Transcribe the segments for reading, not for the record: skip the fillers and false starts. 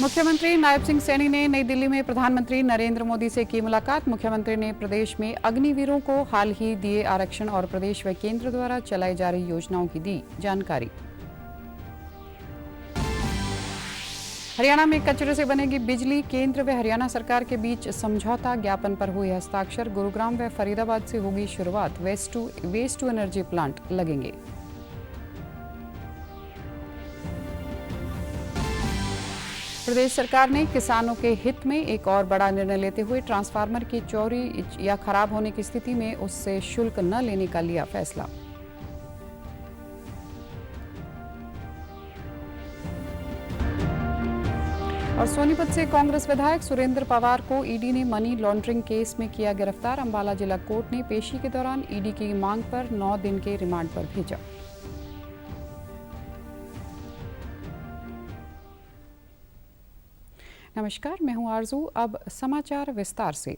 मुख्यमंत्री नायब सिंह सैनी ने नई दिल्ली में प्रधानमंत्री नरेंद्र मोदी से की मुलाकात। मुख्यमंत्री ने प्रदेश में अग्निवीरों को हाल ही दिए आरक्षण और प्रदेश व केंद्र द्वारा चलाई जा रही योजनाओं की दी जानकारी। हरियाणा में कचरे से बनेगी बिजली। केंद्र व हरियाणा सरकार के बीच समझौता ज्ञापन पर हुए हस्ताक्षर। गुरुग्राम व फरीदाबाद से होगी शुरुआत। वेस्ट टू एनर्जी प्लांट लगेंगे। प्रदेश सरकार ने किसानों के हित में एक और बड़ा निर्णय लेते हुए ट्रांसफार्मर की चोरी या खराब होने की स्थिति में उससे शुल्क न लेने का लिया फैसला। और सोनीपत से कांग्रेस विधायक सुरेंद्र पवार को ईडी ने मनी लॉन्ड्रिंग केस में किया गिरफ्तार। अंबाला जिला कोर्ट ने पेशी के दौरान ईडी की मांग पर 9 दिन के रिमांड पर भेजा। नमस्कार, मैं हूं आरजू। अब समाचार विस्तार से।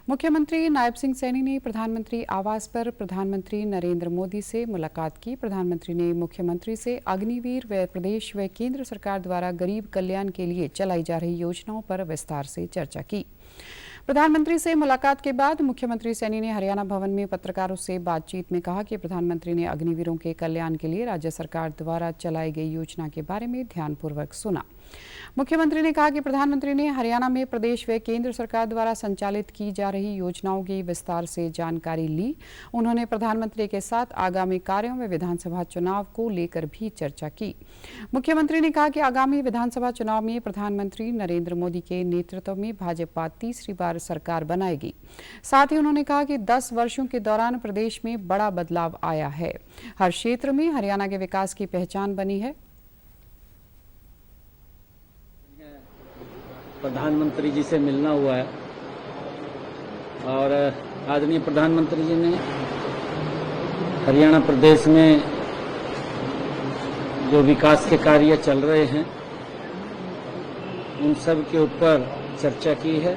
मुख्यमंत्री नायब सिंह सैनी ने प्रधानमंत्री आवास पर प्रधानमंत्री नरेंद्र मोदी से मुलाकात की। प्रधानमंत्री ने मुख्यमंत्री से अग्निवीर व प्रदेश व केंद्र सरकार द्वारा गरीब कल्याण के लिए चलाई जा रही योजनाओं पर विस्तार से चर्चा की। प्रधानमंत्री से मुलाकात के बाद मुख्यमंत्री सैनी ने हरियाणा भवन में पत्रकारों से बातचीत में कहा कि प्रधानमंत्री ने अग्निवीरों के कल्याण के लिए राज्य सरकार द्वारा चलाई गई योजना के बारे में ध्यानपूर्वक सुना। मुख्यमंत्री ने कहा कि प्रधानमंत्री ने हरियाणा में प्रदेश व केंद्र सरकार द्वारा संचालित की जा रही योजनाओं की विस्तार से जानकारी ली। उन्होंने प्रधानमंत्री के साथ आगामी कार्यों व विधानसभा चुनाव को लेकर भी चर्चा की। मुख्यमंत्री ने कहा कि आगामी विधानसभा चुनाव में प्रधानमंत्री नरेंद्र मोदी के नेतृत्व में भाजपा तीसरी बार सरकार बनाएगी। साथ ही उन्होंने कहा कि 10 वर्षों के दौरान प्रदेश में बड़ा बदलाव आया है। हर क्षेत्र में हरियाणा के विकास की पहचान बनी है। प्रधानमंत्री जी से मिलना हुआ है और आदरणीय प्रधानमंत्री जी ने हरियाणा प्रदेश में जो विकास के कार्य चल रहे हैं उन सब के ऊपर चर्चा की है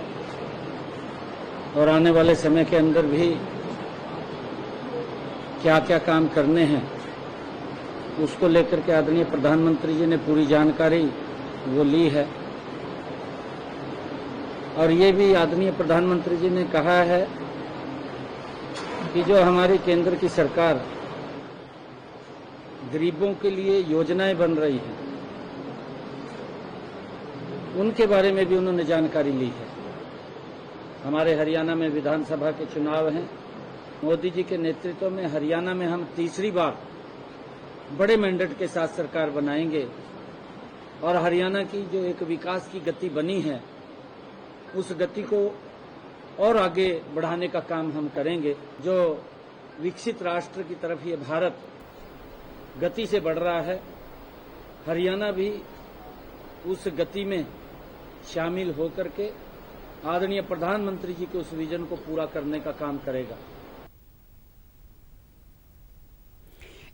और आने वाले समय के अंदर भी क्या क्या काम करने हैं उसको लेकर के आदरणीय प्रधानमंत्री जी ने पूरी जानकारी वो ली है। और ये भी आदरणीय प्रधानमंत्री जी ने कहा है कि जो हमारी केंद्र की सरकार गरीबों के लिए योजनाएं बन रही हैं उनके बारे में भी उन्होंने जानकारी ली है। हमारे हरियाणा में विधानसभा के चुनाव हैं। मोदी जी के नेतृत्व में हरियाणा में हम तीसरी बार बड़े मैंडेट के साथ सरकार बनाएंगे और हरियाणा की जो एक विकास की गति बनी है उस गति को और आगे बढ़ाने का काम हम करेंगे। जो विकसित राष्ट्र की तरफ ये भारत गति से बढ़ रहा है, हरियाणा भी उस गति में शामिल होकर के आदरणीय प्रधानमंत्री जी के उस विजन को पूरा करने का काम करेगा।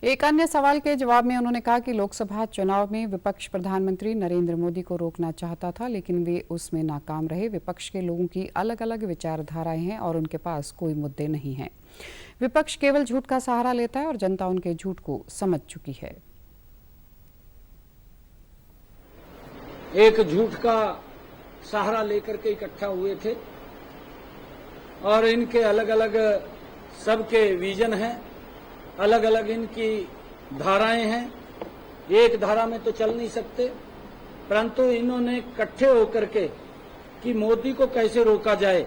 एक अन्य सवाल के जवाब में उन्होंने कहा कि लोकसभा चुनाव में विपक्ष प्रधानमंत्री नरेंद्र मोदी को रोकना चाहता था, लेकिन वे उसमें नाकाम रहे। विपक्ष के लोगों की अलग अलग विचारधाराएं हैं और उनके पास कोई मुद्दे नहीं हैं। विपक्ष केवल झूठ का सहारा लेता है और जनता उनके झूठ को समझ चुकी है। एक झूठ का सहारा लेकर के इकट्ठा हुए थे और इनके अलग अलग सबके विजन हैं, अलग अलग इनकी धाराएं हैं। एक धारा में तो चल नहीं सकते, परंतु इन्होंने इकट्ठे होकर के कि मोदी को कैसे रोका जाए,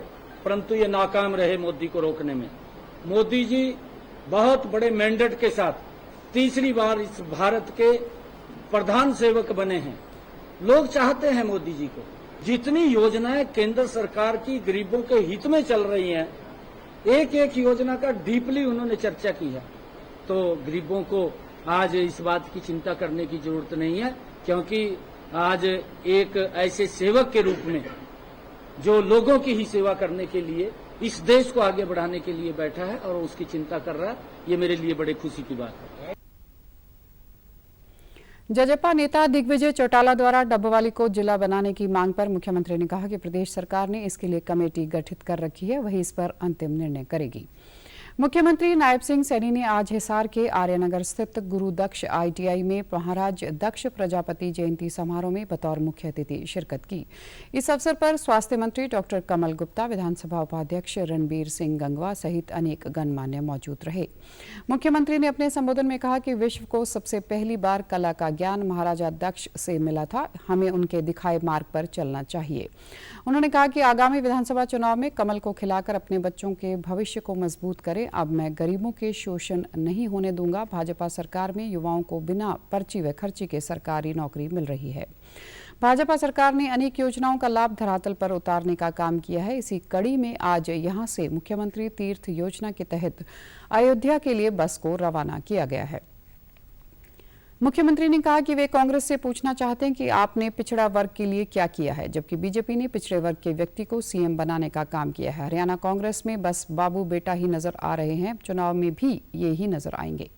परंतु ये नाकाम रहे मोदी को रोकने में। मोदी जी बहुत बड़े मैंडेट के साथ तीसरी बार इस भारत के प्रधान सेवक बने हैं। लोग चाहते हैं मोदी जी को। जितनी योजनाएं केंद्र सरकार की गरीबों के हित में चल रही हैं, एक एक योजना का डीपली उन्होंने चर्चा की है। तो गरीबों को आज इस बात की चिंता करने की जरूरत नहीं है, क्योंकि आज एक ऐसे सेवक के रूप में जो लोगों की ही सेवा करने के लिए इस देश को आगे बढ़ाने के लिए बैठा है और उसकी चिंता कर रहा है, ये मेरे लिए बड़े खुशी की बात है। जजपा नेता दिग्विजय चौटाला द्वारा डब्बवाली को जिला बनाने की मांग पर मुख्यमंत्री ने कहा कि प्रदेश सरकार ने इसके लिए कमेटी गठित कर रखी है, वही इस पर अंतिम निर्णय करेगी। मुख्यमंत्री नायब सिंह सैनी ने आज हिसार के आर्यनगर स्थित गुरु दक्ष ITI में महाराज दक्ष प्रजापति जयंती समारोह में बतौर मुख्य अतिथि शिरकत की। इस अवसर पर स्वास्थ्य मंत्री डॉक्टर कमल गुप्ता, विधानसभा उपाध्यक्ष रणबीर सिंह गंगवा सहित अनेक गणमान्य मौजूद रहे। मुख्यमंत्री ने अपने संबोधन में कहा कि विश्व को सबसे पहली बार कला का ज्ञान महाराजा दक्ष से मिला था, हमें उनके दिखाए मार्ग पर चलना चाहिए। उन्होंने कहा कि आगामी विधानसभा चुनाव में कमल को खिलाकर अपने बच्चों के भविष्य को मजबूत करें। अब मैं गरीबों के शोषण नहीं होने दूंगा। भाजपा सरकार में युवाओं को बिना पर्ची व खर्ची के सरकारी नौकरी मिल रही है। भाजपा सरकार ने अनेक योजनाओं का लाभ धरातल पर उतारने का काम किया है। इसी कड़ी में आज यहां से मुख्यमंत्री तीर्थ योजना के तहत अयोध्या के लिए बस को रवाना किया गया है। मुख्यमंत्री ने कहा कि वे कांग्रेस से पूछना चाहते हैं कि आपने पिछड़ा वर्ग के लिए क्या किया है, जबकि बीजेपी ने पिछड़े वर्ग के व्यक्ति को CM बनाने का काम किया है। हरियाणा कांग्रेस में बस बाबू बेटा ही नजर आ रहे हैं, चुनाव में भी ये ही नजर आएंगे।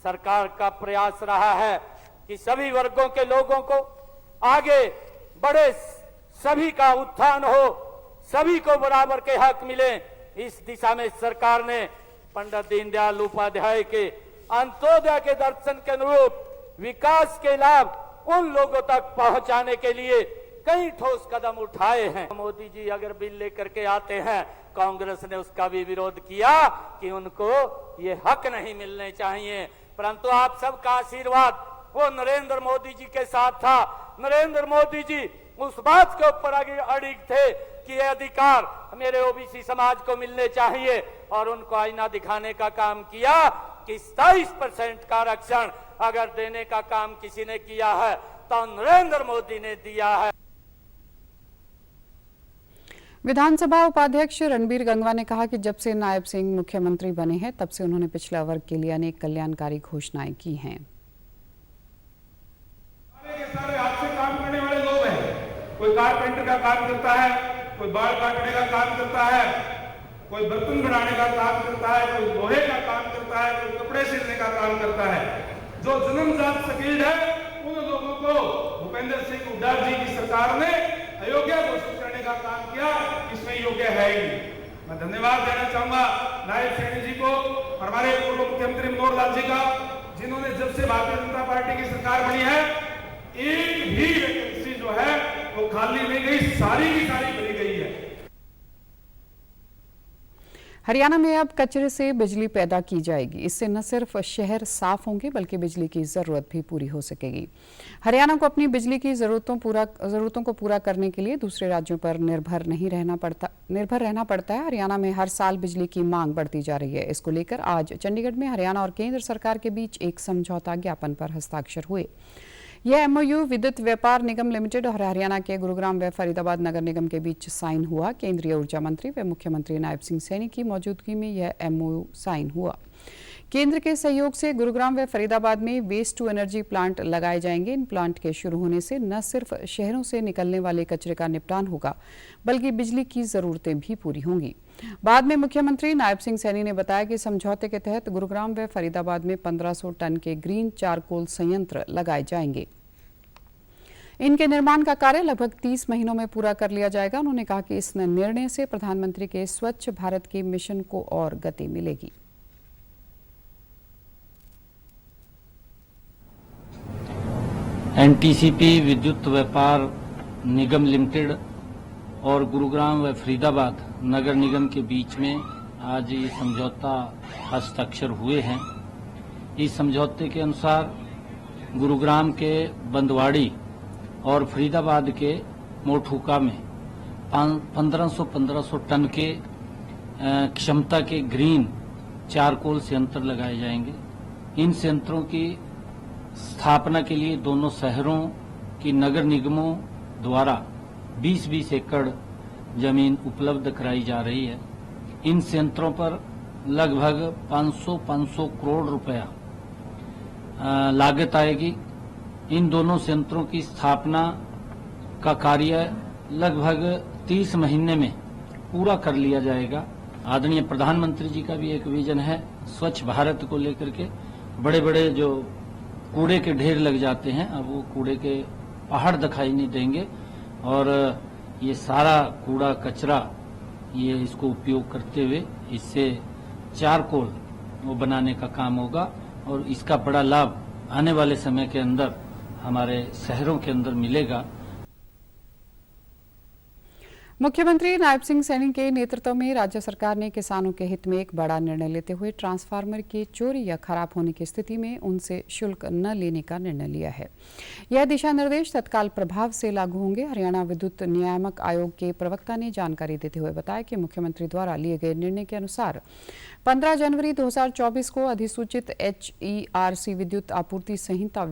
सरकार का प्रयास रहा है कि सभी वर्गों के लोगों को आगे बढ़े, सभी का उत्थान हो, सभी को बराबर के हक मिले। इस दिशा में सरकार ने पंडित दीनदयाल उपाध्याय के अंत्योदय के दर्शन के अनुरूप विकास के लाभ उन लोगों तक पहुंचाने के लिए कई ठोस कदम उठाए हैं। मोदी जी अगर बिल लेकर के आते हैं, कांग्रेस ने उसका भी विरोध किया कि उनको ये हक नहीं मिलने चाहिए, परंतु आप सबका आशीर्वाद वो नरेंद्र मोदी जी के साथ था। नरेंद्र मोदी जी उस बात के ऊपर अड़िग थे कि ये अधिकार मेरे OBC समाज को मिलने चाहिए, और उनको आईना दिखाने का काम किया कि 27% का आरक्षण अगर देने का काम किसी ने किया है तो नरेंद्र मोदी ने दिया है। विधानसभा उपाध्यक्ष रणबीर गंगवा ने कहा कि जब से नायब सिंह मुख्यमंत्री बने हैं, तब से उन्होंने पिछड़ा वर्ग के लिए अनेक कल्याणकारी घोषणाएं की हैं। सारे हाथ से काम करने वाले लोग हैं, कोई कारपेंटर का काम करता है, कोई बाल काटने का काम करता है, कोई बर्तन बनाने का काम करता है, कोई लोहे का काम करता है, कोई कपड़े सिलने का काम करता है। जो जन्मजात स्किल्ड है उन लोगों को भूपेंद्र सिंह हुड्डा जी की सरकार ने अयोग्य घोषित करने का काम किया, इसमें योग्य है ही। मैं धन्यवाद देना चाहूंगा नायब सैनी जी को और हमारे पूर्व मुख्यमंत्री मनोहर लाल जी का, जिन्होंने जब से भारतीय जनता पार्टी की सरकार बनी है एक भी वैकेंसी जो है वो खाली नहीं गई, सारी की सारी भरी गई है। हरियाणा में अब कचरे से बिजली पैदा की जाएगी। इससे न सिर्फ शहर साफ होंगे बल्कि बिजली की जरूरत भी पूरी हो सकेगी। हरियाणा को अपनी बिजली की जरूरतों को पूरा करने के लिए दूसरे राज्यों पर निर्भर रहना पड़ता है। हरियाणा में हर साल बिजली की मांग बढ़ती जा रही है। इसको लेकर आज चंडीगढ़ में हरियाणा और केंद्र सरकार के बीच एक समझौता ज्ञापन पर हस्ताक्षर हुए। यह MOU विद्युत व्यापार निगम लिमिटेड और हरियाणा के गुरुग्राम व फरीदाबाद नगर निगम के बीच साइन हुआ। केंद्रीय ऊर्जा मंत्री व मुख्यमंत्री नायब सिंह सैनी की मौजूदगी में यह MOU साइन हुआ। केंद्र के सहयोग से गुरुग्राम व फरीदाबाद में वेस्ट टू एनर्जी प्लांट लगाए जाएंगे। इन प्लांट के शुरू होने से न सिर्फ शहरों से निकलने वाले कचरे का निपटान होगा बल्कि बिजली की जरूरतें भी पूरी होंगी। बाद में मुख्यमंत्री नायब सिंह सैनी ने बताया कि समझौते के तहत गुरुग्राम व फरीदाबाद में 1500 टन के ग्रीन चारकोल संयंत्र लगाए जाएंगे। इनके निर्माण का कार्य लगभग 30 महीनों में पूरा कर लिया जाएगा। उन्होंने कहा कि इस निर्णय से प्रधानमंत्री के स्वच्छ भारत के मिशन को और गति मिलेगी। NTCP विद्युत व्यापार निगम लिमिटेड और गुरुग्राम व फरीदाबाद नगर निगम के बीच में आज ये समझौता हस्ताक्षर हुए हैं। इस समझौते के अनुसार गुरुग्राम के बंदवाड़ी और फरीदाबाद के मोठूका में 1500 टन के क्षमता के ग्रीन चारकोल संयंत्र लगाए जाएंगे। इन संयंत्रों की स्थापना के लिए दोनों शहरों की नगर निगमों द्वारा 20-20 एकड़ जमीन उपलब्ध कराई जा रही है। इन संयंत्रों पर लगभग 500 करोड़ रुपया लागत आएगी। इन दोनों संयंत्रों की स्थापना का कार्य लगभग 30 महीने में पूरा कर लिया जाएगा। आदरणीय प्रधानमंत्री जी का भी एक विजन है स्वच्छ भारत को लेकर के। बड़े बड़े जो कूड़े के ढेर लग जाते हैं, अब वो कूड़े के पहाड़ दिखाई नहीं देंगे और ये सारा कूड़ा कचरा ये इसको उपयोग करते हुए इससे चारकोल वो बनाने का काम होगा और इसका बड़ा लाभ आने वाले समय के अंदर हमारे शहरों के अंदर मिलेगा। मुख्यमंत्री नायब सिंह सैनी के नेतृत्व में राज्य सरकार ने किसानों के हित में एक बड़ा निर्णय लेते हुए ट्रांसफार्मर के चोरी या खराब होने की स्थिति में उनसे शुल्क न लेने का निर्णय लिया है। यह दिशा निर्देश तत्काल प्रभाव से लागू होंगे। हरियाणा विद्युत नियामक आयोग के प्रवक्ता ने जानकारी देते हुए बताया कि मुख्यमंत्री द्वारा लिए गए निर्णय के अनुसार 15 जनवरी 2024 को अधिसूचित HERC विद्युत आपूर्ति संहिता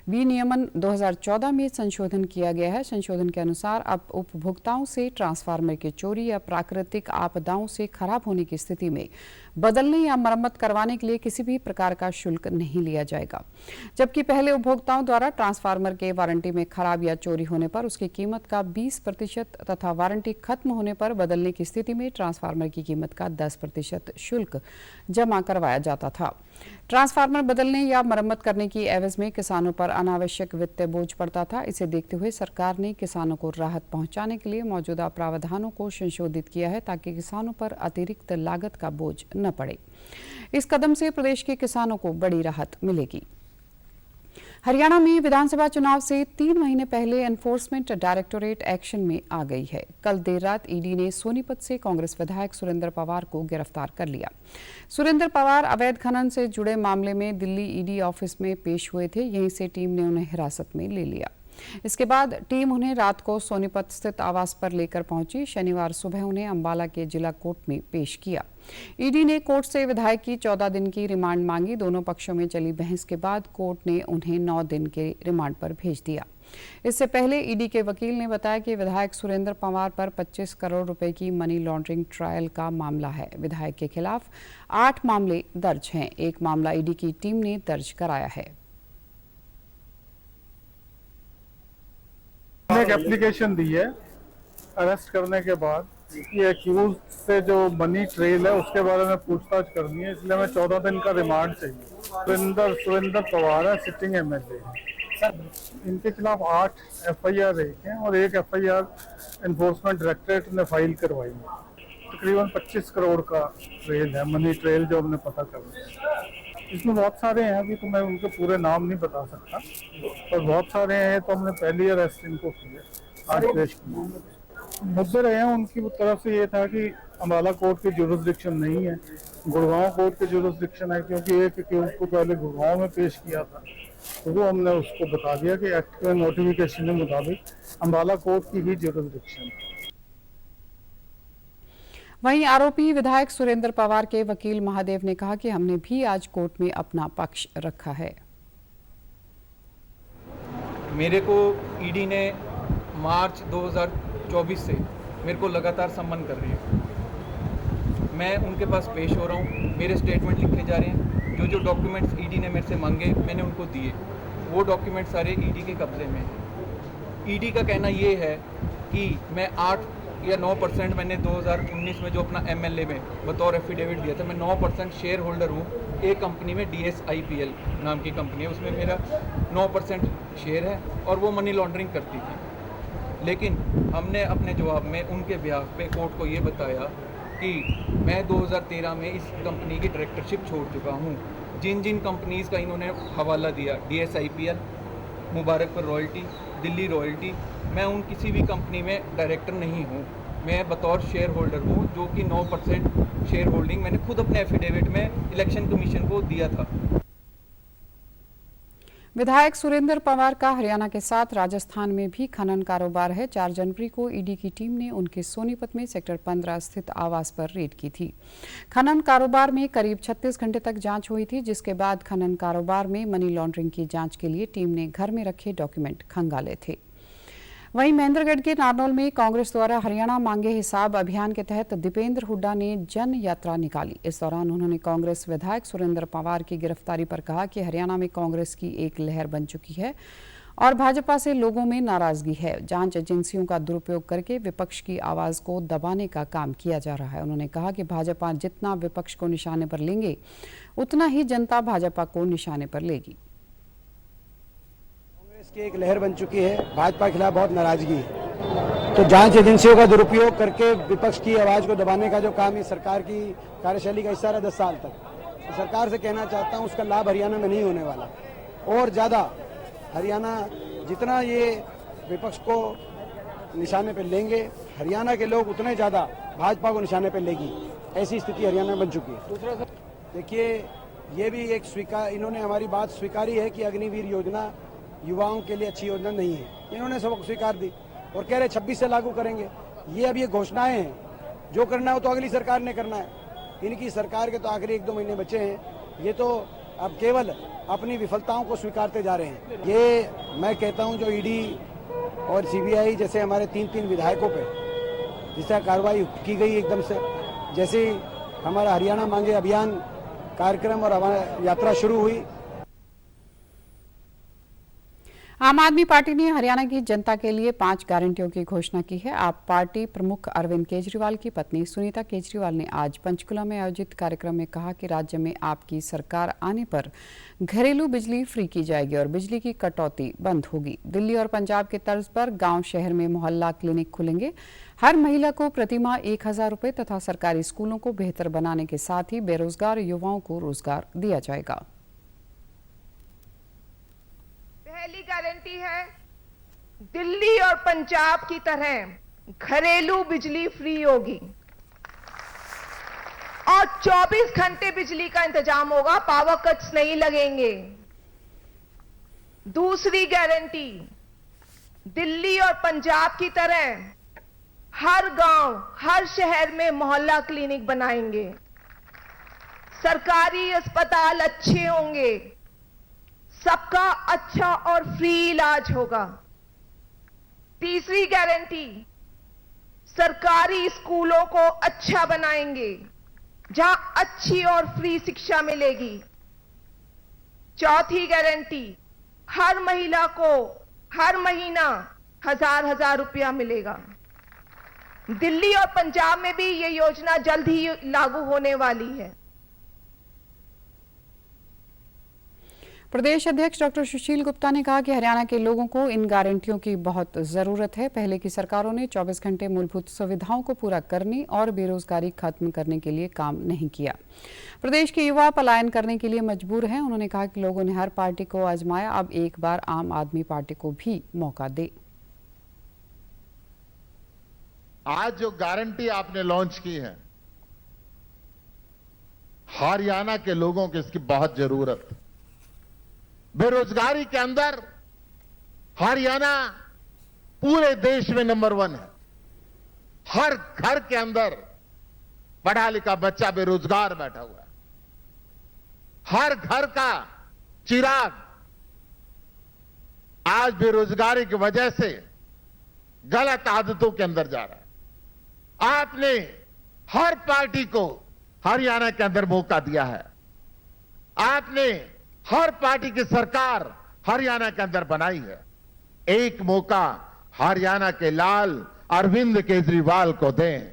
विनियमन 2014 में संशोधन किया गया है। संशोधन के अनुसार अब उपभोक्ताओं से ट्रांसफार्मर की चोरी या प्राकृतिक आपदाओं से खराब होने की स्थिति में बदलने या मरम्मत करवाने के लिए किसी भी प्रकार का शुल्क नहीं लिया जाएगा, जबकि पहले उपभोक्ताओं द्वारा ट्रांसफार्मर के वारंटी में खराब या चोरी होने पर उसकी कीमत का 20% तथा वारंटी खत्म होने पर बदलने की स्थिति में ट्रांसफार्मर की कीमत का 10% शुल्क जमा करवाया जाता था। ट्रांसफार्मर बदलने या मरम्मत करने की एवज में किसानों पर अनावश्यक वित्तीय बोझ पड़ता था। इसे देखते हुए सरकार ने किसानों को राहत पहुंचाने के लिए मौजूदा प्रावधानों को संशोधित किया है ताकि किसानों पर अतिरिक्त लागत का बोझ न पड़े। इस कदम से प्रदेश के किसानों को बड़ी राहत मिलेगी। हरियाणा में विधानसभा चुनाव से 3 महीने पहले एनफोर्समेंट डायरेक्टोरेट एक्शन में आ गई है। कल देर रात ईडी ने सोनीपत से कांग्रेस विधायक सुरेंद्र पवार को गिरफ्तार कर लिया। सुरेंद्र पवार अवैध खनन से जुड़े मामले में दिल्ली ईडी ऑफिस में पेश हुए थे। यहीं से टीम ने उन्हें हिरासत में ले लिया। इसके बाद टीम उन्हें रात को सोनीपत स्थित आवास पर लेकर पहुंची। शनिवार सुबह उन्हें अंबाला के जिला कोर्ट में पेश किया। ईडी ने कोर्ट से विधायक की 14 दिन की रिमांड मांगी। दोनों पक्षों में चली बहस के बाद कोर्ट ने उन्हें 9 दिन के रिमांड पर भेज दिया। इससे पहले ईडी के वकील ने बताया कि विधायक सुरेंद्र पवार पर 25 करोड़ रुपए की मनी लॉन्ड्रिंग ट्रायल का मामला है। विधायक के खिलाफ 8 मामले दर्ज हैं। एक मामला ईडी की टीम ने दर्ज कराया है। एक एप्लीकेशन दी है अरेस्ट करने के बाद ये एक्यूज से जो मनी ट्रेल है उसके बारे में पूछताछ करनी है, इसलिए हमें 14 दिन का रिमांड चाहिए। सुरेंद्र पवार है, सिटिंग MLA सर। इनके खिलाफ 8 FIR हैं और एक FIR एनफोर्समेंट डायरेक्टरेट ने फाइल करवाई है। तकरीबन 25 करोड़ का ट्रेल है, मनी ट्रेल जो हमने पता करना है। इसमें बहुत सारे हैं, अभी तो मैं उनके पूरे नाम नहीं बता सकता, पर बहुत सारे हैं। तो हमने पहली अरेस्ट इनको किया, आज पेश किया। मुद्दे रहे हैं उनकी तरफ से ये था कि अम्बाला कोर्ट की जुरिसडिक्शन नहीं है, गुड़गांव कोर्ट की जुरिसडिक्शन है, क्योंकि एक केस को पहले गुड़गांव में पेश किया था। तो वो हमने उसको बता दिया कि एक्ट के नोटिफिकेशन के मुताबिक अम्बाला कोर्ट की ही जुरिसडिक्शन है। वहीं आरोपी विधायक सुरेंद्र पवार के वकील महादेव ने कहा कि हमने भी आज कोर्ट में अपना पक्ष रखा है। मेरे को ईडी ने मार्च 2024 से मेरे को लगातार सम्मन कर रही है। मैं उनके पास पेश हो रहा हूँ, मेरे स्टेटमेंट लिखे जा रहे हैं। जो डॉक्यूमेंट्स ईडी ने मेरे से मांगे मैंने उनको दिए, वो डॉक्यूमेंट सारे ईडी के कब्जे में हैं। ईडी का कहना ये है कि मैं 8 या 9% मैंने 2019 में जो अपना MLA में बतौर एफिडेविट दिया था, मैं 9% शेयर होल्डर हूँ एक कंपनी में, DSIPL नाम की कंपनी है, उसमें मेरा 9% शेयर है और वो मनी लॉन्ड्रिंग करती थी। लेकिन हमने अपने जवाब में उनके बिहाफ पे कोर्ट को ये बताया कि मैं 2013 में इस कंपनी की डायरेक्टरशिप छोड़ चुका हूँ। जिन जिन कंपनीज़ का इन्होंने हवाला दिया, DSIPL, Mubarakpur royalty, Delhi royalty, मैं उन किसी भी कंपनी में डायरेक्टर नहीं हूँ। मैं बतौर शेयर होल्डर हूँ, जो कि 9% शेयर होल्डिंग मैंने खुद अपने एफिडेविट में इलेक्शन कमीशन को दिया था। विधायक सुरेंद्र पवार का हरियाणा के साथ राजस्थान में भी खनन कारोबार है। 4 जनवरी को ईडी की टीम ने उनके सोनीपत में सेक्टर 15 स्थित आवास पर रेड की थी। खनन कारोबार में करीब 36 घंटे तक जांच हुई थी, जिसके बाद खनन कारोबार में मनी लॉन्ड्रिंग की जांच के लिए टीम ने घर में रखे डॉक्यूमेंट खंगाले थे। वहीं महेंद्रगढ़ के नारनौल में कांग्रेस द्वारा हरियाणा मांगे हिसाब अभियान के तहत दीपेंद्र हुड्डा ने जन यात्रा निकाली। इस दौरान उन्होंने कांग्रेस विधायक सुरेंद्र पवार की गिरफ्तारी पर कहा कि हरियाणा में कांग्रेस की एक लहर बन चुकी है और भाजपा से लोगों में नाराजगी है। जांच एजेंसियों का दुरुपयोग करके विपक्ष की आवाज को दबाने का काम किया जा रहा है। उन्होंने कहा कि भाजपा जितना विपक्ष को निशाने पर लेंगे उतना ही जनता भाजपा को निशाने पर लेगी। की एक लहर बन चुकी है, भाजपा के खिलाफ बहुत नाराजगी है। तो जांच एजेंसियों का दुरुपयोग करके विपक्ष की आवाज को दबाने का जो काम है सरकार की कार्यशैली का हिस्सा रहा 10 साल तक, तो सरकार से कहना चाहता हूं उसका लाभ हरियाणा में नहीं होने वाला। और ज्यादा हरियाणा जितना ये विपक्ष को निशाने पर लेंगे, हरियाणा के लोग उतने ज्यादा भाजपा को निशाने पर लेगी। ऐसी स्थिति हरियाणा में बन चुकी है। देखिए, ये भी एक इन्होंने हमारी बात स्वीकारी है कि अग्निवीर योजना युवाओं के लिए अच्छी योजना नहीं है। इन्होंने सबक स्वीकार दी और कह रहे 26 से लागू करेंगे। ये अब ये घोषणाएं हैं, जो करना हो तो अगली सरकार ने करना है। इनकी सरकार के तो आखिरी 1-2 महीने बचे हैं, ये तो अब केवल अपनी विफलताओं को स्वीकारते जा रहे हैं। ये मैं कहता हूं जो ईडी और सीबीआई जैसे हमारे 3 विधायकों पे जिस तरह कार्रवाई की गई एकदम से, जैसे हमारा हरियाणा मांगे अभियान कार्यक्रम और हमारा यात्रा शुरू हुई। आम आदमी पार्टी ने हरियाणा की जनता के लिए 5 गारंटियों की घोषणा की है। आप पार्टी प्रमुख अरविंद केजरीवाल की पत्नी सुनीता केजरीवाल ने आज पंचकुला में आयोजित कार्यक्रम में कहा कि राज्य में आपकी सरकार आने पर घरेलू बिजली फ्री की जाएगी और बिजली की कटौती बंद होगी। दिल्ली और पंजाब के तर्ज पर गांव शहर में मोहल्ला क्लिनिक खुलेंगे। हर महिला को प्रतिमाह 1000 रुपये तथा सरकारी स्कूलों को बेहतर बनाने के साथ ही बेरोजगार युवाओं को रोजगार दिया जाएगा। पहली गारंटी है दिल्ली और पंजाब की तरह घरेलू बिजली फ्री होगी और 24 घंटे बिजली का इंतजाम होगा, पावर कट्स नहीं लगेंगे। दूसरी गारंटी, दिल्ली और पंजाब की तरह हर गांव, हर शहर में मोहल्ला क्लिनिक बनाएंगे। सरकारी अस्पताल अच्छे होंगे, सबका अच्छा और फ्री इलाज होगा। तीसरी गारंटी, सरकारी स्कूलों को अच्छा बनाएंगे जहां अच्छी और फ्री शिक्षा मिलेगी। चौथी गारंटी, हर महिला को हर महीना 1000 रुपया मिलेगा। दिल्ली और पंजाब में भी ये योजना जल्द ही लागू होने वाली है। प्रदेश अध्यक्ष डॉक्टर सुशील गुप्ता ने कहा कि हरियाणा के लोगों को इन गारंटियों की बहुत जरूरत है। पहले की सरकारों ने 24 घंटे मूलभूत सुविधाओं को पूरा करने और बेरोजगारी खत्म करने के लिए काम नहीं किया। प्रदेश के युवा पलायन करने के लिए मजबूर हैं। उन्होंने कहा कि लोगों ने हर पार्टी को आजमाया, अब एक बार आम आदमी पार्टी को भी मौका दे। आज जो गारंटी आपने लॉन्च की है, हरियाणा के लोगों को इसकी बहुत जरूरत। बेरोजगारी के अंदर हरियाणा पूरे देश में नंबर 1 है। हर घर के अंदर पढ़ा लिखा बच्चा बेरोजगार बैठा हुआ है। हर घर का चिराग आज बेरोजगारी की वजह से गलत आदतों के अंदर जा रहा है। आपने हर पार्टी को हरियाणा के अंदर मौका दिया है। आपने हर पार्टी की सरकार हरियाणा के अंदर बनाई है। एक मौका हरियाणा के लाल अरविंद केजरीवाल को दें।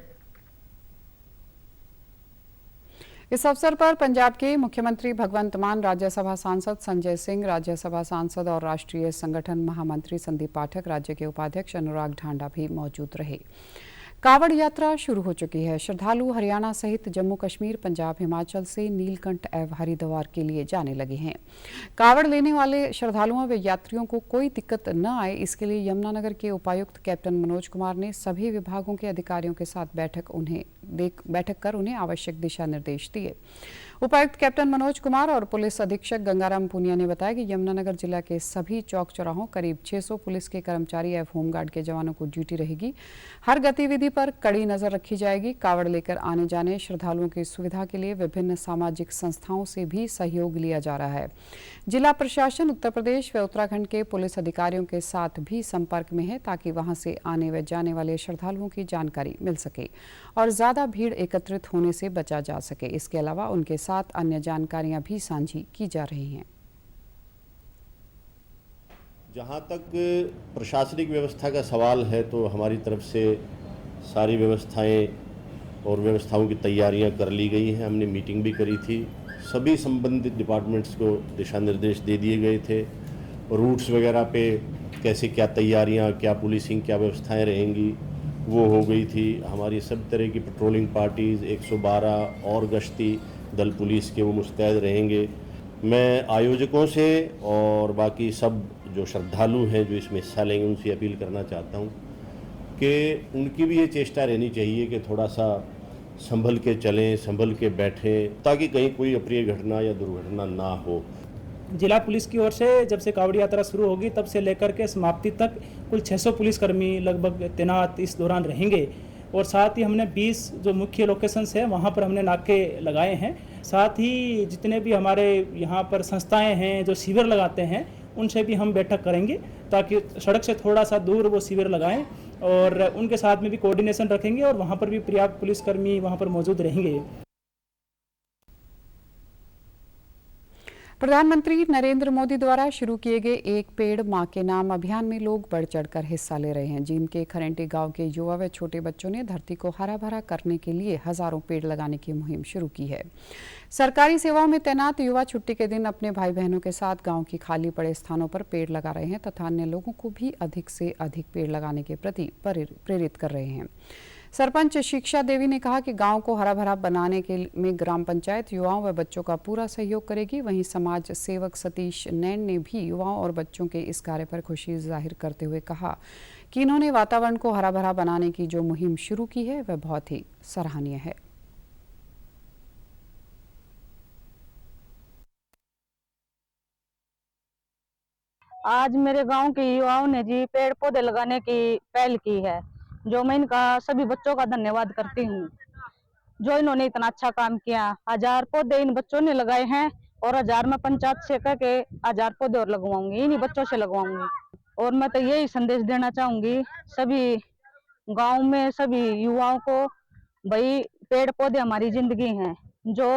इस अवसर पर पंजाब के मुख्यमंत्री भगवंत मान, राज्यसभा सांसद संजय सिंह, राज्यसभा सांसद और राष्ट्रीय संगठन महामंत्री संदीप पाठक, राज्य के उपाध्यक्ष अनुराग ढांडा भी मौजूद रहे। कावड़ यात्रा शुरू हो चुकी है। श्रद्धालु हरियाणा सहित जम्मू कश्मीर, पंजाब, हिमाचल से नीलकंठ एवं हरिद्वार के लिए जाने लगे हैं। कावड़ लेने वाले श्रद्धालुओं व यात्रियों को कोई दिक्कत न आए, इसके लिए यमुनानगर के उपायुक्त कैप्टन मनोज कुमार ने सभी विभागों के अधिकारियों के साथ बैठक कर उन्हें आवश्यक दिशा निर्देश दिए। उपायुक्त कैप्टन मनोज कुमार और पुलिस अधीक्षक गंगाराम पुनिया ने बताया कि यमुनानगर जिला के सभी चौक चौराहों करीब 600 पुलिस के कर्मचारी एवं होमगार्ड के जवानों को ड्यूटी रहेगी। हर गतिविधि पर कड़ी नजर रखी जाएगी। कावड़ लेकर आने जाने श्रद्धालुओं की सुविधा के लिए विभिन्न सामाजिक संस्थाओं से भी सहयोग लिया जा रहा है। जिला प्रशासन उत्तर प्रदेश व उत्तराखंड के पुलिस अधिकारियों के साथ भी संपर्क में है ताकि वहां से आने व जाने वाले श्रद्धालुओं की जानकारी मिल सके और ज्यादा भीड़ एकत्रित होने से बचा जा सके। इसके अलावा उनके साथ अन्य जानकारियां भी साझी की जा रही हैं। जहां तक प्रशासनिक व्यवस्था का सवाल है तो हमारी तरफ से सारी व्यवस्थाएं और व्यवस्थाओं की तैयारियां कर ली गई हैं। हमने मीटिंग भी करी थी। सभी संबंधित डिपार्टमेंट्स को दिशा निर्देश दे दिए गए थे। रूट्स वगैरह पे कैसे क्या तैयारियां, क्या पुलिसिंग, क्या व्यवस्थाएं रहेंगी, वो हो गई थी। हमारी सब तरह की पेट्रोलिंग पार्टीज़ 112 और गश्ती दल पुलिस के वो मुस्तैद रहेंगे। मैं आयोजकों से और बाकी सब जो श्रद्धालु हैं जो इसमें हिस्सा लेंगे उनसे अपील करना चाहता हूँ कि उनकी भी ये चेष्टा रहनी चाहिए कि थोड़ा सा संभल के चलें, संभल के बैठें, ताकि कहीं कोई अप्रिय घटना या दुर्घटना ना हो। जिला पुलिस की ओर से जब से कांवड़ यात्रा शुरू होगी तब से लेकर के समाप्ति तक कुल 600 पुलिसकर्मी लगभग तैनात इस दौरान रहेंगे और साथ ही हमने 20 जो मुख्य लोकेशंस है वहाँ पर हमने नाके लगाए हैं। साथ ही जितने भी हमारे यहाँ पर संस्थाएं हैं जो शिविर लगाते हैं उनसे भी हम बैठक करेंगे ताकि सड़क से थोड़ा सा दूर वो शिविर लगाएं और उनके साथ में भी कोऑर्डिनेशन रखेंगे और वहाँ पर भी पर्याप्त पुलिसकर्मी वहाँ पर मौजूद रहेंगे। प्रधानमंत्री नरेंद्र मोदी द्वारा शुरू किए गए एक पेड़ मां के नाम अभियान में लोग बढ़ चढ़कर हिस्सा ले रहे हैं। जींद के खरेंटी गांव के युवा व छोटे बच्चों ने धरती को हरा भरा करने के लिए हजारों पेड़ लगाने की मुहिम शुरू की है। सरकारी सेवाओं में तैनात युवा छुट्टी के दिन अपने भाई बहनों के साथ गांव की खाली पड़े स्थानों पर पेड़ लगा रहे हैं तथा अन्य लोगों को भी अधिक से अधिक पेड़ लगाने के प्रति प्रेरित कर रहे हैं। सरपंच शिक्षा देवी ने कहा कि गांव को हरा भरा बनाने के में ग्राम पंचायत युवाओं व बच्चों का पूरा सहयोग करेगी। वहीं समाज सेवक सतीश नैन ने भी युवाओं और बच्चों के इस कार्य पर खुशी जाहिर करते हुए कहा कि इन्होंने वातावरण को हरा भरा बनाने की जो मुहिम शुरू की है वह बहुत ही सराहनीय है। आज मेरे गांव के युवाओं ने जी पेड़ पौधे लगाने की पहल की है, जो मैं इनका सभी बच्चों का धन्यवाद करती हूँ जो इन्होंने इतना अच्छा काम किया। 1000 पौधे इन बच्चों ने लगाए हैं और 1000 में पंचायत से कह के 1000 पौधे और लगवाऊंगी, इन्हीं बच्चों से लगवाऊंगी। और मैं तो यही संदेश देना चाहूंगी सभी गांव में सभी युवाओं को, भाई पेड़ पौधे हमारी जिंदगी हैं, जो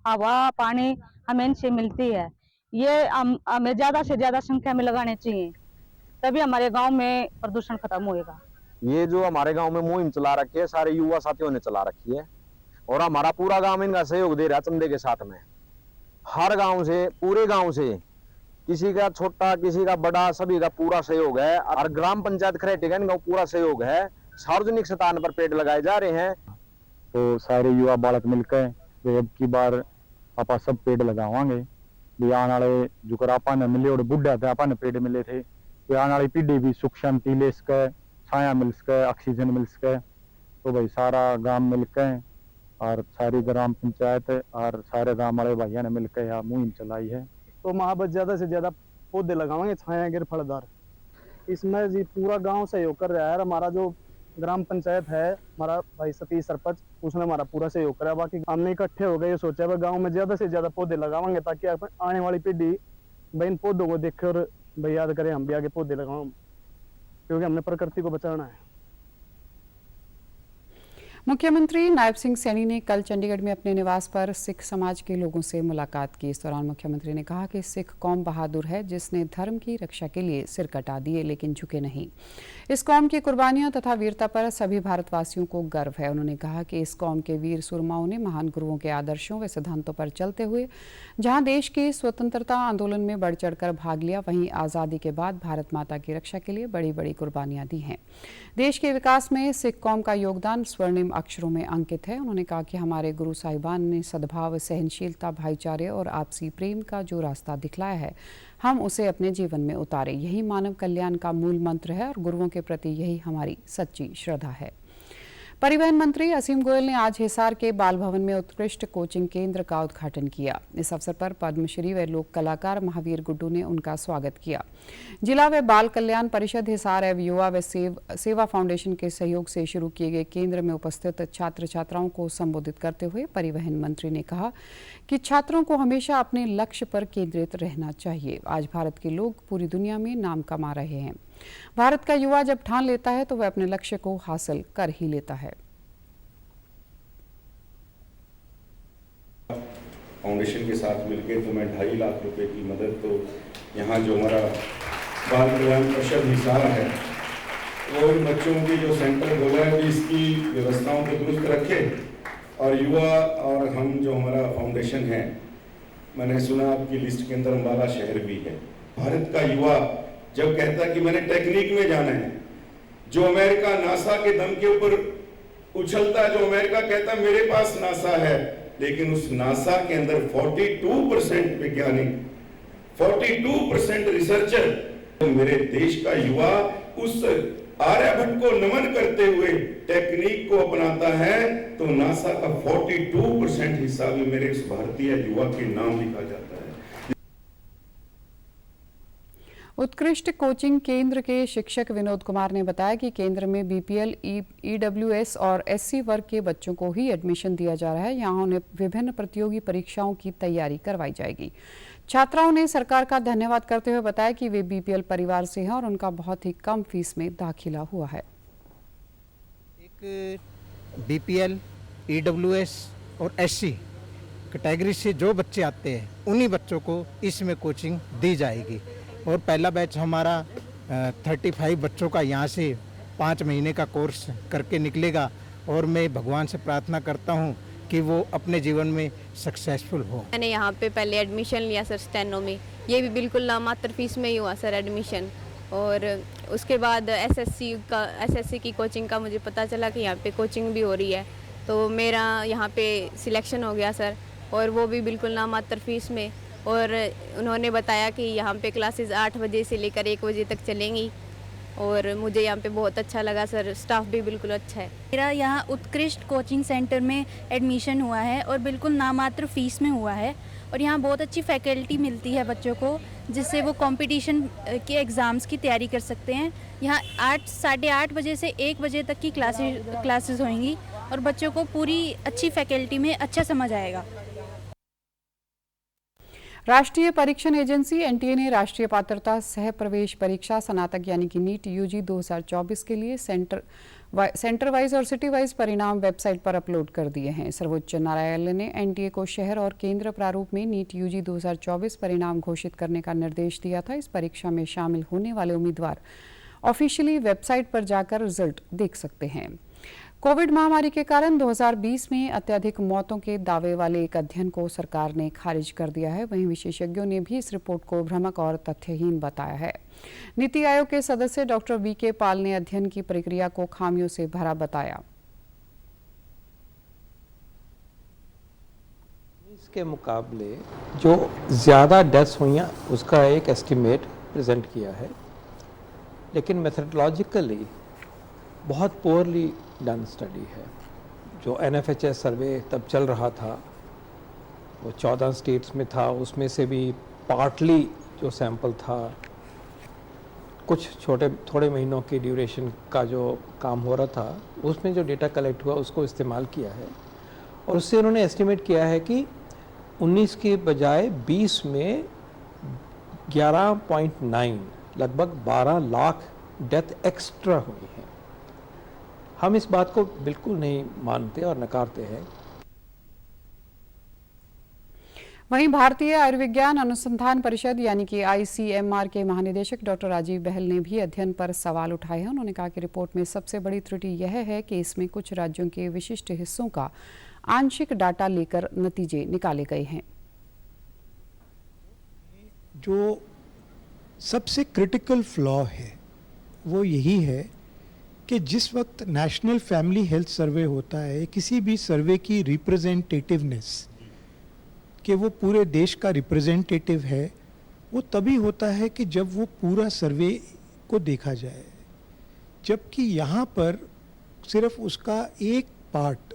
हवा पानी हमें इनसे मिलती है, ये हमें ज्यादा से ज्यादा संख्या में लगाने चाहिए, तभी हमारे गांव में प्रदूषण खत्म होएगा। ये जो हमारे गांव में मुहिम चला रखी है सारे युवा साथियों ने चला रखी है और हमारा पूरा गांव इनका सहयोग दे रहा है चंदे के साथ में। हर गांव से, पूरे गांव से, किसी का छोटा किसी का बड़ा, सभी का पूरा सहयोग है और ग्राम पंचायत खरेटी का इनका पूरा सहयोग है। सार्वजनिक स्थान पर पेड़ लगाए जा रहे हैं। तो सारे युवा बालक मिलकर अब की बार आपा सब पेड़ लगावांगे। आने वाले जो कर आपा ने मिले और बुढ़ा थे आपा ने पेड़ मिले थे, आने वाली पीढ़ी भी सुख शांति ले सके, छाया मिल सके, ऑक्सीजन मिल सके। तो भाई सारा गांव मिलकर और सारी ग्राम पंचायत और सारे गांव वाले भाइयों ने मिलकर यह मुहिम चलाई है। तो वहाँ पर ज्यादा से ज्यादा पौधे लगाएंगे छायागिर फलदार। इसमें जी पूरा गांव सहयोग कर रहा है। हमारा जो ग्राम पंचायत है, हमारा भाई सतीश सरपंच, उसने हमारा पूरा सहयोग करा। बाकी हमने इकट्ठे हो गए ये सोचा है गाँव में ज्यादा से ज्यादा पौधे लगाएंगे ताकि आने वाली पीढ़ी भाई इन पौधों को देख कर भाई याद करें हम भी आगे पौधे लगाओ, क्योंकि हमने प्रकृति को बचाना है। मुख्यमंत्री नायब सिंह सैनी ने कल चंडीगढ़ में अपने निवास पर सिख समाज के लोगों से मुलाकात की। इस दौरान मुख्यमंत्री ने कहा कि सिख कौम बहादुर है जिसने धर्म की रक्षा के लिए सिर कटा दिए लेकिन झुके नहीं। इस कौम की कुर्बानियों तथा वीरता पर सभी भारतवासियों को गर्व है। उन्होंने कहा कि इस कौम के वीर सुरमाओं ने महान गुरुओं के आदर्शों व सिद्धांतों पर चलते हुए जहां देश के स्वतंत्रता आंदोलन में बढ़ चढ़कर भाग लिया, वहीं आज़ादी के बाद भारत माता की रक्षा के लिए बड़ी बड़ी कुर्बानियां दी हैं। देश के विकास में सिख कौम का योगदान स्वर्णिम अक्षरों में अंकित है। उन्होंने कहा कि हमारे गुरु साहिबान ने सद्भाव, सहनशीलता, भाईचारे और आपसी प्रेम का जो रास्ता दिखलाया है, हम उसे अपने जीवन में उतारे। यही मानव कल्याण का मूल मंत्र है और गुरुओं के प्रति यही हमारी सच्ची श्रद्धा है। परिवहन मंत्री असीम गोयल ने आज हिसार के बाल भवन में उत्कृष्ट कोचिंग केंद्र का उद्घाटन किया। इस अवसर पर पद्मश्री व लोक कलाकार महावीर गुड्डू ने उनका स्वागत किया। जिला व बाल कल्याण परिषद हिसार एवं युवा व सेवा फाउंडेशन के सहयोग से शुरू किए गए केंद्र में उपस्थित छात्र छात्राओं को संबोधित करते हुए परिवहन मंत्री ने कहा कि छात्रों को हमेशा अपने लक्ष्य पर केंद्रित रहना चाहिए। आज भारत के लोग पूरी दुनिया में नाम कमा रहे हैं। भारत का युवा जब ठान लेता है तो वह अपने लक्ष्य को हासिल कर ही लेता है। फाउंडेशन के साथ मिलकर तो मैं 2.5 लाख रुपए की मदद, तो यहाँ जो हमारा बाल कल्याण परिषद हिसार है वो इन बच्चों की जो सेंटर बोला है कि इसकी व्यवस्थाओं को दुरुस्त रखे और युवा और हम जो हमारा फाउंडेशन है, मैंने सुना आपकी लिस्ट के अंदर अम्बाला शहर भी है। भारत का युवा जब कहता है कि मैंने टेक्निक में जाना है, जो अमेरिका नासा के दम के ऊपर उछलता है, जो अमेरिका कहता है मेरे पास नासा है, लेकिन उस नासा के अंदर 42% वैज्ञानिक, 42% रिसर्चर, तो मेरे देश का युवा उस आर्यभट्ट को नमन करते हुए टेक्निक को अपनाता है, तो नासा का 42% हिस्सा भी मेरे इस भारतीय युवा के नाम लिखा जाता है। उत्कृष्ट कोचिंग केंद्र के शिक्षक विनोद कुमार ने बताया कि केंद्र में बीपीएल, ईडब्ल्यूएस और एससी वर्ग के बच्चों को ही एडमिशन दिया जा रहा है। यहां उन्हें विभिन्न प्रतियोगी परीक्षाओं की तैयारी करवाई जाएगी। छात्राओं ने सरकार का धन्यवाद करते हुए बताया कि वे बीपीएल परिवार से हैं और उनका बहुत ही कम फीस में दाखिला हुआ है। एक बीपीएल, ईडब्ल्यूएस और एससी कैटेगरी से जो बच्चे आते हैं उन्हीं बच्चों को इसमें कोचिंग दी जाएगी। और पहला बैच हमारा 35 बच्चों का यहाँ से 5 महीने का कोर्स करके निकलेगा और मैं भगवान से प्रार्थना करता हूँ कि वो अपने जीवन में सक्सेसफुल हो। मैंने यहाँ पे पहले एडमिशन लिया सर स्टेनो में, ये भी बिल्कुल नामात्र फीस में ही हुआ सर एडमिशन। और उसके बाद एसएससी की कोचिंग का मुझे पता चला कि यहाँ पे कोचिंग भी हो रही है, तो मेरा यहाँ पे सिलेक्शन हो गया सर, और वो भी बिल्कुल नामात्र फीस में। और उन्होंने बताया कि यहाँ पे क्लासेस 8 बजे से लेकर 1 बजे तक चलेंगी, और मुझे यहाँ पे बहुत अच्छा लगा सर, स्टाफ भी बिल्कुल अच्छा है। मेरा यहाँ उत्कृष्ट कोचिंग सेंटर में एडमिशन हुआ है और बिल्कुल नामात्र फीस में हुआ है, और यहाँ बहुत अच्छी फैकल्टी मिलती है बच्चों को, जिससे वो कंपटीशन के एग्ज़ाम्स की तैयारी कर सकते हैं। यहाँ 8-8:30 बजे से 1 बजे तक की क्लासेस होंगी और बच्चों को पूरी अच्छी फैकल्टी में अच्छा समझ आएगा। राष्ट्रीय परीक्षण एजेंसी एनटीए ने राष्ट्रीय पात्रता सह प्रवेश परीक्षा स्नातक यानी कि नीट यूजी 2024 के लिए सेंटर वाइज और सिटी वाइज परिणाम वेबसाइट पर अपलोड कर दिए हैं। सर्वोच्च न्यायालय ने एनटीए को शहर और केंद्र प्रारूप में नीट यूजी 2024 परिणाम घोषित करने का निर्देश दिया था। इस परीक्षा में शामिल होने वाले उम्मीदवार ऑफिशियली वेबसाइट पर जाकर रिजल्ट देख सकते हैं। कोविड महामारी के कारण 2020 में अत्यधिक मौतों के दावे वाले एक अध्ययन को सरकार ने खारिज कर दिया है। वहीं विशेषज्ञों ने भी इस रिपोर्ट को भ्रामक और तथ्यहीन बताया है। नीति आयोग के सदस्य डॉक्टर वीके पाल ने अध्ययन की प्रक्रिया को खामियों से भरा बताया। इसके मुकाबले जो ज़्यादा डेथ्स हुई हैं उसका एक एस्टिमेट प्रेजेंट किया है, लेकिन मेथडोलॉजिकली बहुत पोअरली डन स्टडी है। जो एनएफएचएस सर्वे तब चल रहा था वो 14 स्टेट्स में था, उसमें से भी पार्टली जो सैंपल था, कुछ थोड़े महीनों की ड्यूरेशन का जो काम हो रहा था, उसमें जो डेटा कलेक्ट हुआ उसको इस्तेमाल किया है, और उससे उन्होंने एस्टिमेट किया है कि 19 के बजाय 20 में 11.9 लगभग 12 लाख डेथ एक्स्ट्रा हुई हैं। हम इस बात को बिल्कुल नहीं मानते और नकारते हैं। वहीं भारतीय आयुर्विज्ञान अनुसंधान परिषद यानी कि आईसीएमआर के महानिदेशक डॉक्टर राजीव बहल ने भी अध्ययन पर सवाल उठाए हैं। उन्होंने कहा कि रिपोर्ट में सबसे बड़ी त्रुटि यह है कि इसमें कुछ राज्यों के विशिष्ट हिस्सों का आंशिक डाटा लेकर नतीजे निकाले गए हैं। जो सबसे क्रिटिकल फ्लॉ है वो यही है कि जिस वक्त नेशनल फैमिली हेल्थ सर्वे होता है, किसी भी सर्वे की रिप्रेजेंटेटिवनेस कि वो पूरे देश का रिप्रेजेंटेटिव है, वो तभी होता है कि जब वो पूरा सर्वे को देखा जाए, जबकि यहाँ पर सिर्फ उसका एक पार्ट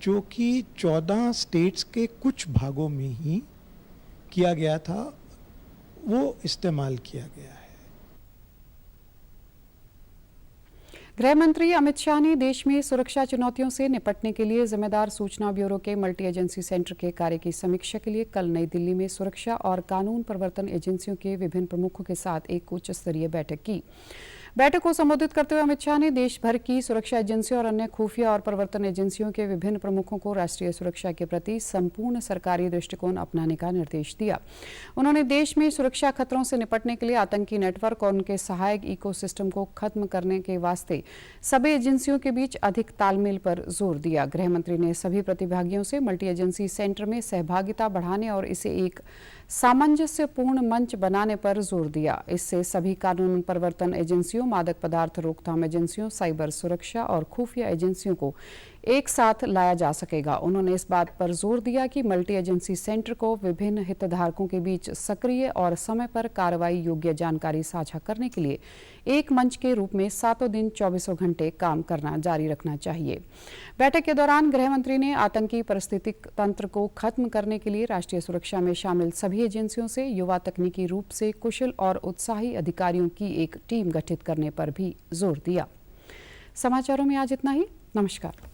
जो कि 14 स्टेट्स के कुछ भागों में ही किया गया था वो इस्तेमाल किया गया है। गृह मंत्री अमित शाह ने देश में सुरक्षा चुनौतियों से निपटने के लिए जिम्मेदार सूचना ब्यूरो के मल्टी एजेंसी सेंटर के कार्य की समीक्षा के लिए कल नई दिल्ली में सुरक्षा और कानून प्रवर्तन एजेंसियों के विभिन्न प्रमुखों के साथ एक उच्च स्तरीय बैठक की। बैठक को संबोधित करते हुए अमित शाह ने देश भर की सुरक्षा एजेंसियों और अन्य खुफिया और प्रवर्तन एजेंसियों के विभिन्न प्रमुखों को राष्ट्रीय सुरक्षा के प्रति संपूर्ण सरकारी दृष्टिकोण अपनाने का निर्देश दिया। उन्होंने देश में सुरक्षा खतरों से निपटने के लिए आतंकी नेटवर्क और उनके सहायक इकोसिस्टम को खत्म करने के वास्ते सभी एजेंसियों के बीच अधिक तालमेल पर जोर दिया। गृह मंत्री ने सभी प्रतिभागियों से मल्टी एजेंसी सेंटर में सहभागिता बढ़ाने और इसे एक सामंजस्यपूर्ण मंच बनाने पर जोर दिया। इससे सभी कानून प्रवर्तन एजेंसियों एजेंसियों, मादक पदार्थ रोकथाम एजेंसियों, साइबर सुरक्षा और खुफिया एजेंसियों को एक साथ लाया जा सकेगा। उन्होंने इस बात पर जोर दिया कि मल्टी एजेंसी सेंटर को विभिन्न हितधारकों के बीच सक्रिय और समय पर कार्रवाई योग्य जानकारी साझा करने के लिए एक मंच के रूप में 7 दिन 24 घंटे काम करना जारी रखना चाहिए। बैठक के दौरान गृह मंत्री ने आतंकी पारिस्थितिक तंत्र को खत्म करने के लिए राष्ट्रीय सुरक्षा में शामिल सभी एजेंसियों से युवा तकनीकी रूप से कुशल और उत्साही अधिकारियों की एक टीम गठित करने पर भी जोर दिया। समाचारों में आज इतना ही। नमस्कार।